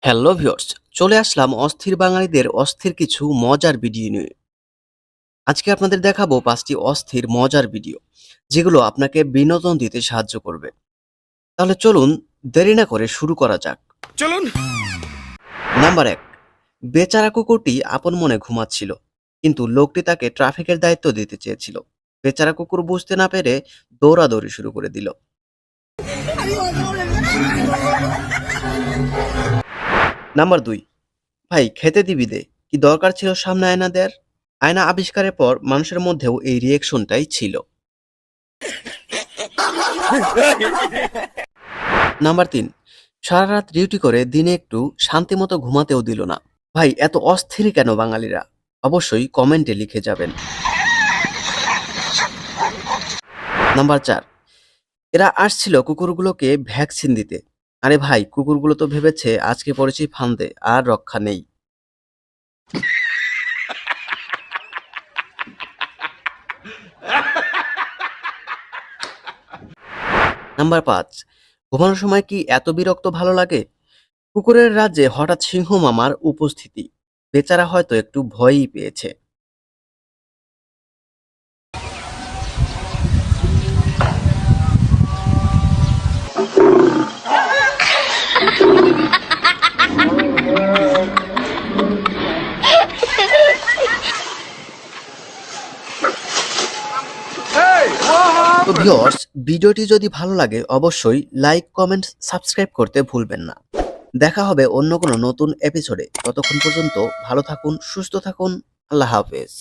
Hello viewers, চলে আসলাম অস্থির বাঙালিদের অস্থির কিছু মজার ভিডিও নিয়ে। আজকে আপনাদের দেখাবো ৫টি অস্থির মজার ভিডিও, যেগুলো আপনাকে বিনোদন দিতে সাহায্য করবে। তাহলে চলুন দেরি না করে শুরু করা যাক। চলুন। নাম্বার ১, বেচারা কুকুরটি আপন মনে ঘুমাচ্ছিল, কিন্তু লোকটি তাকে ট্রাফিকের দায়িত্ব দিতে চেয়েছিল। বেচারা কুকুর বুঝতে না পেরে দৌড়াদৌড়ি শুরু করে দিল। নাম্বার ২, ভাই খেতে দিবি দে, কি দরকার ছিল সামনে আয়না দেয়ার? আয়না আবিষ্কারের পর মানুষের মধ্যেও এই রিয়েকশনটাই ছিল। নাম্বার ৩, সারা রাত ডিউটি করে দিনে একটু শান্তিমতো ঘুমাতেও দিল না। ভাই এত অস্থির কেন বাঙালিরা? অবশ্যই কমেন্টে লিখে যাবেন। নাম্বার ৪, এরা আসছিল কুকুরগুলোকে ভ্যাকসিন দিতে। আরে ভাই, কুকুরগুলো তো ভেবেছে আজকে পড়েছি ফান্দে, আর রক্ষা নেই। নাম্বার ৫, ঘুমানোর সময় কি এত বিরক্ত ভালো লাগে? কুকুরের রাজ্যে হঠাৎ সিংহ মামার উপস্থিতি। বেচারা হয়তো একটু ভয়ই পেয়েছে। তো ভিউয়ার্স, ভিডিওটি যদি ভালো লাগে অবশ্যই লাইক, কমেন্ট, সাবস্ক্রাইব করতে ভুলবেন না। দেখা হবে অন্য কোনো নতুন এপিসোডে। ততক্ষণ পর্যন্ত ভালো থাকুন, সুস্থ থাকুন। আল্লাহ হাফেজ।